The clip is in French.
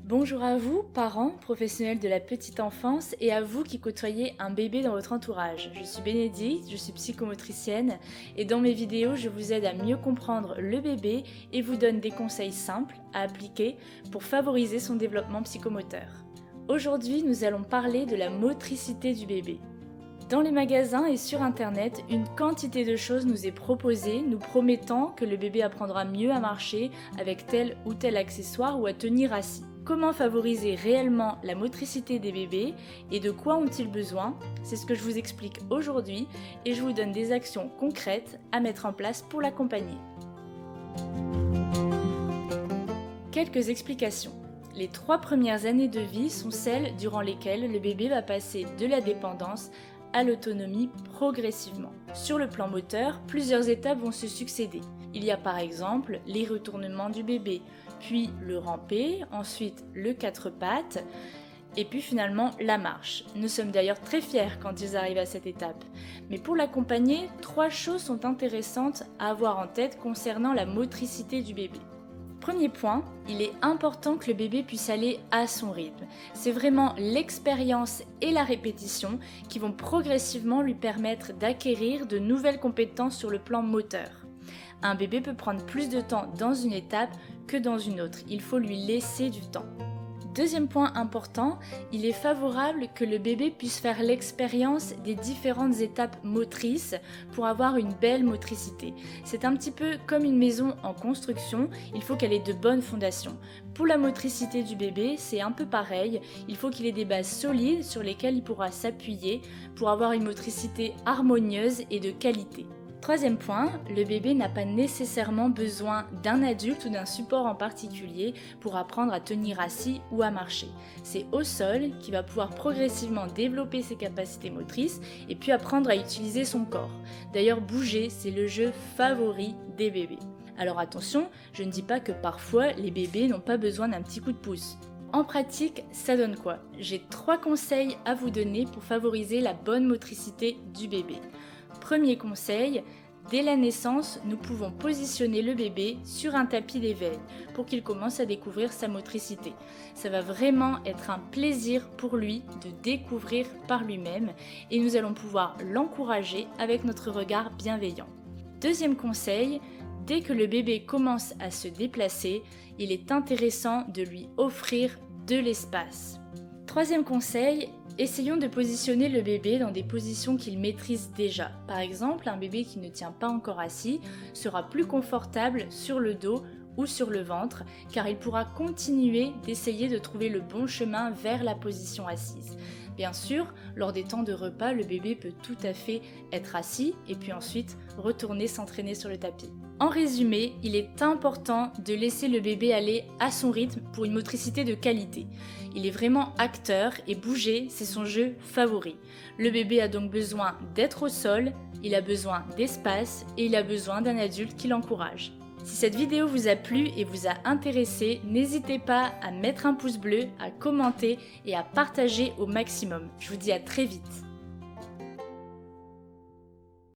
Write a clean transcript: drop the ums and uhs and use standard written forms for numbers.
Bonjour à vous, parents, professionnels de la petite enfance et à vous qui côtoyez un bébé dans votre entourage. Je suis Bénédicte, je suis psychomotricienne et dans mes vidéos, je vous aide à mieux comprendre le bébé et vous donne des conseils simples à appliquer pour favoriser son développement psychomoteur. Aujourd'hui, nous allons parler de la motricité du bébé. Dans les magasins et sur internet, une quantité de choses nous est proposée, nous promettant que le bébé apprendra mieux à marcher avec tel ou tel accessoire ou à tenir assis. Comment favoriser réellement la motricité des bébés et de quoi ont-ils besoin? C'est ce que je vous explique aujourd'hui et je vous donne des actions concrètes à mettre en place pour l'accompagner. Quelques explications. Les 3 premières années de vie sont celles durant lesquelles le bébé va passer de la dépendance à l'autonomie progressivement. Sur le plan moteur, plusieurs étapes vont se succéder. Il y a par exemple les retournements du bébé, puis le ramper, ensuite le 4 pattes, et puis finalement la marche. Nous sommes d'ailleurs très fiers quand ils arrivent à cette étape. Mais pour l'accompagner, 3 choses sont intéressantes à avoir en tête concernant la motricité du bébé. Premier point, il est important que le bébé puisse aller à son rythme. C'est vraiment l'expérience et la répétition qui vont progressivement lui permettre d'acquérir de nouvelles compétences sur le plan moteur. Un bébé peut prendre plus de temps dans une étape que dans une autre. Il faut lui laisser du temps. Deuxième point important, il est favorable que le bébé puisse faire l'expérience des différentes étapes motrices pour avoir une belle motricité. C'est un petit peu comme une maison en construction, il faut qu'elle ait de bonnes fondations. Pour la motricité du bébé, c'est un peu pareil, il faut qu'il ait des bases solides sur lesquelles il pourra s'appuyer pour avoir une motricité harmonieuse et de qualité. Troisième point, le bébé n'a pas nécessairement besoin d'un adulte ou d'un support en particulier pour apprendre à tenir assis ou à marcher. C'est au sol qu'il va pouvoir progressivement développer ses capacités motrices et puis apprendre à utiliser son corps. D'ailleurs, bouger, c'est le jeu favori des bébés. Alors attention, je ne dis pas que parfois les bébés n'ont pas besoin d'un petit coup de pouce. En pratique, ça donne quoi? J'ai 3 conseils à vous donner pour favoriser la bonne motricité du bébé. Premier conseil, dès la naissance, nous pouvons positionner le bébé sur un tapis d'éveil pour qu'il commence à découvrir sa motricité. Ça va vraiment être un plaisir pour lui de découvrir par lui-même et nous allons pouvoir l'encourager avec notre regard bienveillant. Deuxième conseil, dès que le bébé commence à se déplacer, il est intéressant de lui offrir de l'espace. Troisième conseil, essayons de positionner le bébé dans des positions qu'il maîtrise déjà. Par exemple, un bébé qui ne tient pas encore assis sera plus confortable sur le dos ou sur le ventre, car il pourra continuer d'essayer de trouver le bon chemin vers la position assise. Bien sûr, lors des temps de repas, le bébé peut tout à fait être assis et puis ensuite retourner s'entraîner sur le tapis. En résumé, il est important de laisser le bébé aller à son rythme pour une motricité de qualité. Il est vraiment acteur et bouger, c'est son jeu favori. Le bébé a donc besoin d'être au sol, il a besoin d'espace et il a besoin d'un adulte qui l'encourage. Si cette vidéo vous a plu et vous a intéressé, n'hésitez pas à mettre un pouce bleu, à commenter et à partager au maximum. Je vous dis à très vite.